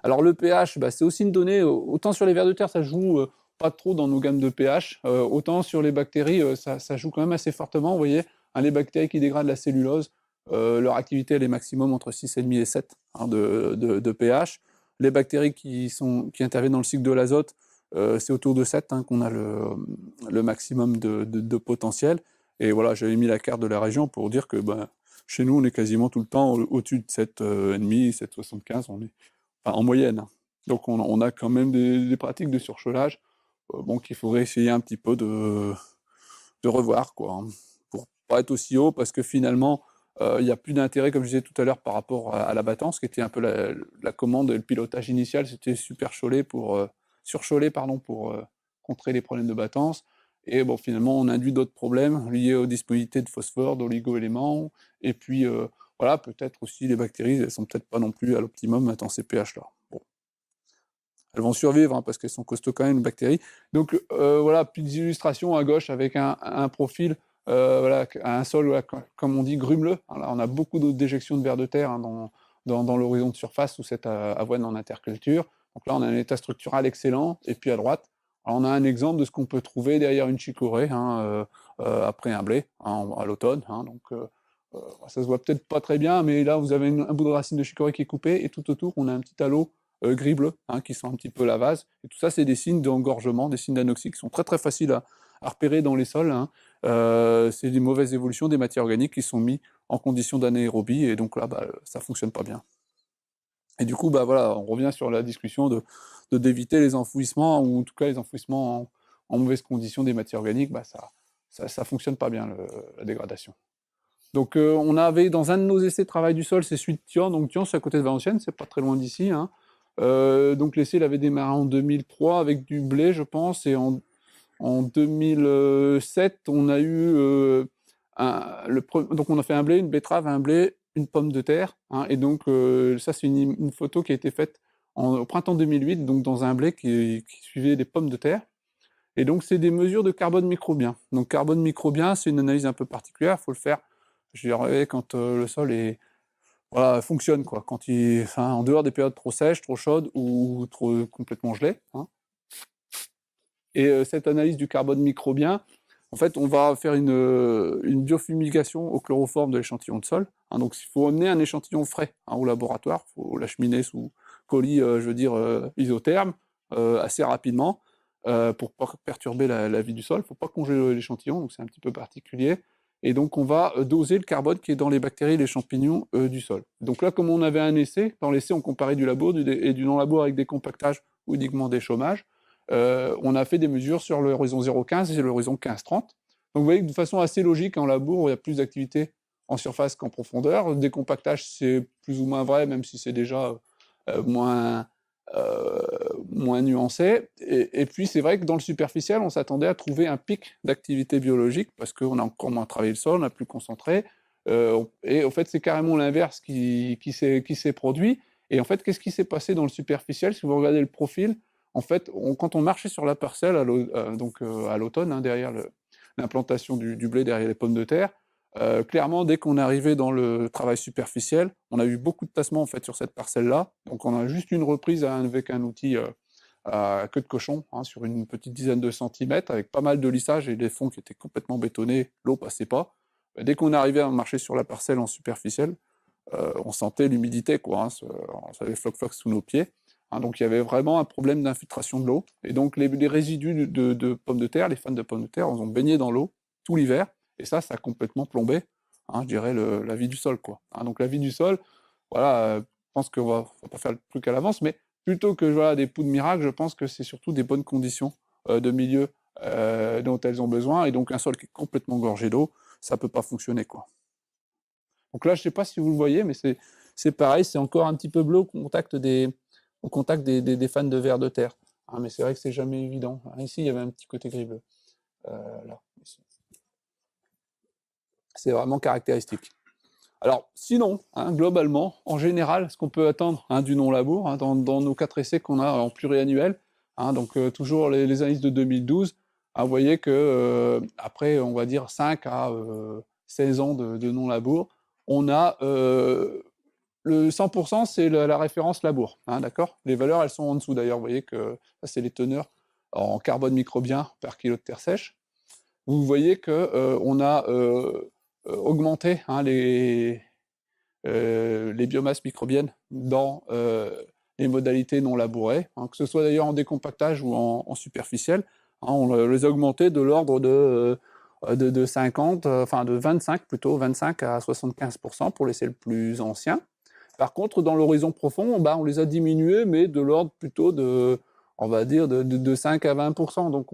Alors le pH, bah, c'est aussi une donnée, autant sur les vers de terre, ça joue pas trop dans nos gammes de pH, autant sur les bactéries, ça joue quand même assez fortement. Vous voyez, hein, les bactéries qui dégradent la cellulose, leur activité, elle est maximum entre 6,5 et 7 hein, de pH. Les bactéries qui interviennent dans le cycle de l'azote, c'est autour de 7 hein, qu'on a le maximum de potentiel. Et voilà, j'avais mis la carte de la région pour dire que ben, chez nous, on est quasiment tout le temps au-dessus de 7,5, 7,75, on est enfin, en moyenne, hein. Donc on a quand même des pratiques de surcholage bon, qu'il faudrait essayer un petit peu de revoir, quoi, hein, pour pas être aussi haut, parce que finalement, il y a plus d'intérêt, comme je disais tout à l'heure, par rapport à l'abattance, qui était un peu la commande et le pilotage initial, c'était surcholé pardon, pour contrer les problèmes de battance. Et bon, finalement, on induit d'autres problèmes liés aux disponibilités de phosphore, d'oligo-éléments, et puis voilà, peut-être aussi les bactéries, elles sont peut-être pas non plus à l'optimum dans ces pH-là. Bon. Elles vont survivre hein, parce qu'elles sont costauds quand même, les bactéries. Donc voilà, petites illustrations à gauche avec un profil, voilà, un sol, voilà, comme on dit, grumeleux. Alors, on a beaucoup de déjections de vers de terre hein, dans l'horizon de surface sous cette avoine en interculture. Donc là, on a un état structural excellent. Et puis à droite, alors, on a un exemple de ce qu'on peut trouver derrière une chicorée hein, après un blé hein, à l'automne. Hein, donc ça se voit peut-être pas très bien, mais là, vous avez un bout de racine de chicorée qui est coupé et tout autour, on a un petit halo gris-bleu, hein, qui sont un petit peu la vase. Et tout ça, c'est des signes d'engorgement, des signes d'anoxie qui sont très très faciles à repérer dans les sols. Hein. C'est des mauvaises évolutions des matières organiques qui sont mises en condition d'anaérobie, et donc là, bah, ça ne fonctionne pas bien. Et du coup, bah, voilà, on revient sur la discussion d'éviter les enfouissements, ou en tout cas les enfouissements en mauvaises conditions des matières organiques, bah, ça fonctionne pas bien, la dégradation. Donc on avait dans un de nos essais de travail du sol, c'est celui de Thion. Donc Thion, c'est à côté de Valenciennes, c'est pas très loin d'ici. Hein. Donc l'essai, il avait démarré en 2003 avec du blé, je pense, et en 2007, on a eu donc on a fait un blé, une betterave, un blé, une pomme de terre. Hein, et donc ça, c'est une photo qui a été faite au printemps 2008, donc dans un blé qui suivait des pommes de terre. Et donc, c'est des mesures de carbone microbien. Donc, carbone microbien, c'est une analyse un peu particulière. Il faut le faire, je dirais, quand le sol voilà, fonctionne, quoi. Enfin, en dehors des périodes trop sèches, trop chaudes ou trop complètement gelées. Hein. Et cette analyse du carbone microbien, en fait, on va faire une biofumigation au chloroforme de l'échantillon de sol. Hein. Donc, il faut emmener un échantillon frais hein, au laboratoire. Il faut l'acheminer sous colis, je veux dire, isotherme, assez rapidement, pour ne pas perturber la vie du sol. Il ne faut pas congeler l'échantillon, donc c'est un petit peu particulier. Et donc, on va doser le carbone qui est dans les bactéries et les champignons du sol. Donc là, comme on avait un essai, dans l'essai, on comparait du labo et du non-labo avec des compactages ou uniquement des chômages. On a fait des mesures sur l'horizon 0,15 et l'horizon 15-30. Donc vous voyez que de façon assez logique, en labour, il y a plus d'activité en surface qu'en profondeur. Des compactages, c'est plus ou moins vrai, même si c'est déjà moins, euh, moins nuancé. Et puis c'est vrai que dans le superficiel, on s'attendait à trouver un pic d'activité biologique, parce qu'on a encore moins travaillé le sol, on a plus concentré. Et en fait, c'est carrément l'inverse qui s'est produit. Et en fait, qu'est-ce qui s'est passé dans le superficiel? Si vous regardez le profil, en fait, quand on marchait sur la parcelle donc à l'automne, hein, derrière l'implantation du blé, derrière les pommes de terre, clairement, dès qu'on est arrivé dans le travail superficiel, on a eu beaucoup de tassements en fait sur cette parcelle-là. Donc on a juste une reprise avec un outil à queue de cochon hein, sur une petite dizaine de centimètres, avec pas mal de lissage et des fonds qui étaient complètement bétonnés, l'eau passait pas. Dès qu'on est arrivé à marcher sur la parcelle en superficiel, on sentait l'humidité, quoi. Hein, on savait floc-floc sous nos pieds. Hein, donc il y avait vraiment un problème d'infiltration de l'eau. Et donc les résidus de pommes de terre, les fans de pommes de terre, ils ont baigné dans l'eau tout l'hiver. Et ça a complètement plombé, hein, je dirais, la vie du sol, quoi. Hein, donc la vie du sol, voilà, je pense qu'on va pas faire le truc à l'avance, mais plutôt que voilà, des poux de miracle, je pense que c'est surtout des bonnes conditions de milieu dont elles ont besoin. Et donc un sol qui est complètement gorgé d'eau, ça peut pas fonctionner, quoi. Donc là, je ne sais pas si vous le voyez, mais c'est pareil, c'est encore un petit peu bleu au contact des fans de vers de terre. Hein, mais c'est vrai que c'est jamais évident. Alors ici, il y avait un petit côté gris bleu. Là, ici. C'est vraiment caractéristique. Alors, sinon, hein, globalement, en général, ce qu'on peut attendre hein, du non-labour, hein, dans nos 4 essais qu'on a en pluriannuel, hein, donc toujours les analyses de 2012, hein, vous voyez que après, on va dire 5 à 16 ans de non-labour, on a le 100%, c'est la référence labour, hein, d'accord? Les valeurs, elles sont en dessous d'ailleurs. Vous voyez que ça, c'est les teneurs en carbone microbien par kilo de terre sèche. Vous voyez qu'on a augmenté, hein, les biomasses microbiennes dans les modalités non labourées, hein, que ce soit d'ailleurs en décompactage ou en superficiel. Hein, on les a augmentés de l'ordre de 50, enfin de 25 plutôt, 25 à 75% pour les sels plus anciens. Par contre, dans l'horizon profond, bah, on les a diminués, mais de l'ordre plutôt de, on va dire, de 5 à 20%. Donc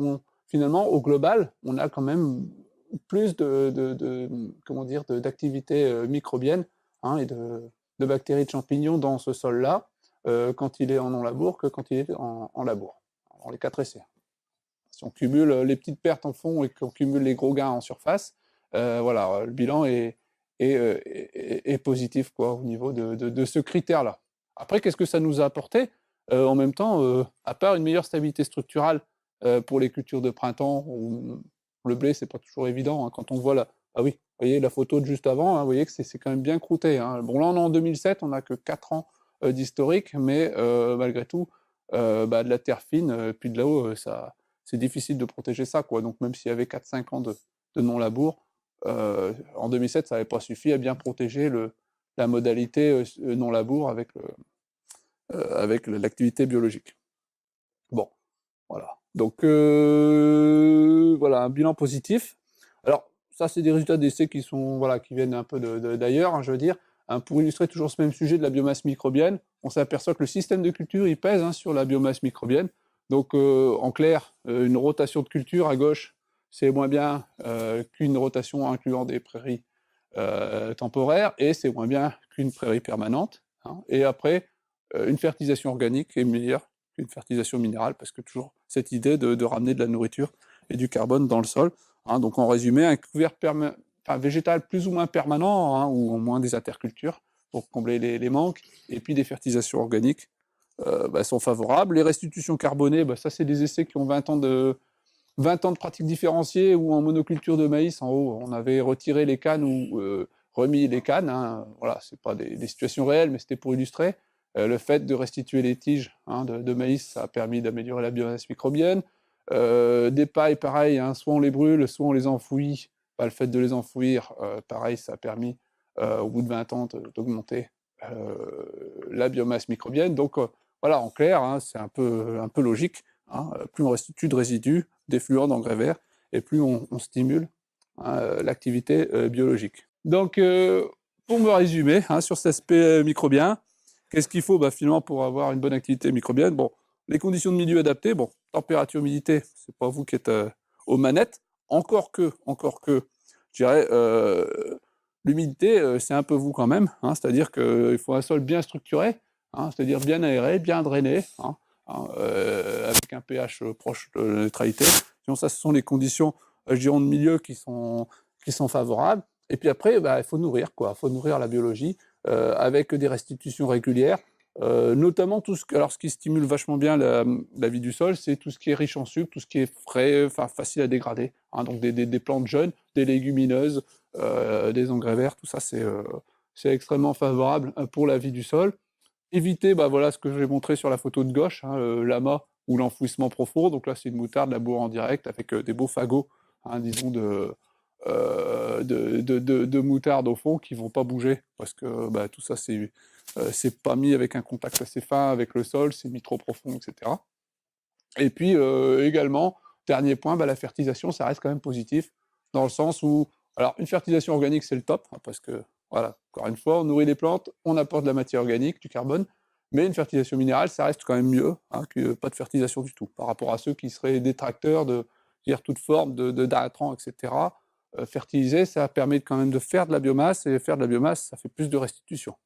finalement, au global, on a quand même plus comment dire, d'activité microbienne, hein, et de bactéries de champignons dans ce sol-là, quand il est en non-labour que quand il est en labour, dans les 4 essais. Si on cumule les petites pertes en fond et qu'on cumule les gros gains en surface, voilà, le bilan est positif, quoi, au niveau de ce critère-là. Après, qu'est-ce que ça nous a apporté en même temps, à part une meilleure stabilité structurale pour les cultures de printemps, où le blé, c'est pas toujours évident, hein, quand on voit ah oui, vous voyez la photo de juste avant, hein, vous voyez que c'est quand même bien croûté, hein. Bon, là, on est en 2007, on n'a que 4 ans d'historique, mais malgré tout, bah, de la terre fine, puis de là-haut, c'est difficile de protéger ça, quoi. Donc, même s'il y avait 4-5 ans de non-labour, en 2007, ça n'avait pas suffi à bien protéger la modalité non-labour avec l'activité biologique. Bon, voilà. Donc, voilà, un bilan positif. Alors, ça, c'est des résultats d'essais qui voilà, qui viennent un peu d'ailleurs, hein, je veux dire. Hein, pour illustrer toujours ce même sujet de la biomasse microbienne, on s'aperçoit que le système de culture, il pèse, hein, sur la biomasse microbienne. Donc, en clair, une rotation de culture à gauche, c'est moins bien qu'une rotation incluant des prairies temporaires, et c'est moins bien qu'une prairie permanente. Hein. Et après, une fertilisation organique est meilleure qu'une fertilisation minérale, parce que toujours cette idée de ramener de la nourriture et du carbone dans le sol. Hein. Donc en résumé, un couvert végétal plus ou moins permanent, hein, ou au moins des intercultures pour combler les manques, et puis des fertilisations organiques bah, sont favorables. Les restitutions carbonées, bah, ça c'est des essais qui ont 20 ans de pratiques différenciées, où en monoculture de maïs, en haut, on avait retiré les cannes ou remis les cannes. Hein. Voilà, ce n'est pas des situations réelles, mais c'était pour illustrer. Le fait de restituer les tiges, hein, de maïs, ça a permis d'améliorer la biomasse microbienne. Des pailles, pareil, hein, soit on les brûle, soit on les enfouit. Bah, le fait de les enfouir, pareil, ça a permis, au bout de 20 ans, d'augmenter la biomasse microbienne. Donc voilà, en clair, hein, c'est un peu logique. Hein, plus on restitue de résidus, d'effluents d'engrais verts, et plus on stimule, hein, l'activité biologique. Donc, pour me résumer, hein, sur cet aspect microbien, qu'est-ce qu'il faut finalement pour avoir une bonne activité microbienne? Bon, les conditions de milieu adaptées, bon, température, humidité, c'est pas vous qui êtes aux manettes, encore que, je dirais, l'humidité, c'est un peu vous quand même, hein, c'est-à-dire qu'il faut un sol bien structuré, hein, c'est-à-dire bien aéré, bien drainé, hein, avec un pH proche de la neutralité. Sinon, ça, ce sont les conditions, je dirais, de milieu qui sont favorables. Et puis après, il faut nourrir, quoi. Il faut nourrir la biologie avec des restitutions régulières, notamment alors ce qui stimule vachement bien la vie du sol, c'est tout ce qui est riche en sucre, tout ce qui est frais, facile à dégrader. Hein, donc des plantes jeunes, des légumineuses, des engrais verts, tout ça, c'est extrêmement favorable pour la vie du sol. Éviter, voilà ce que j'ai montré sur la photo de gauche, hein, l'amas ou l'enfouissement profond. Donc là, c'est une moutarde labourée en direct avec des beaux fagots, hein, disons, de moutarde au fond qui ne vont pas bouger parce que tout ça, c'est pas mis avec un contact assez fin avec le sol, c'est mis trop profond, etc. Et puis également, dernier point, la fertilisation, ça reste quand même positif dans le sens où, alors une fertilisation organique, c'est le top, hein, parce que, voilà, encore une fois, on nourrit les plantes, on apporte de la matière organique, du carbone, mais une fertilisation minérale, ça reste quand même mieux, hein, que pas de fertilisation du tout, par rapport à ceux qui seraient détracteurs de dire toute forme d'intrants, etc. Fertiliser, ça permet quand même de faire de la biomasse, et faire de la biomasse, ça fait plus de restitution.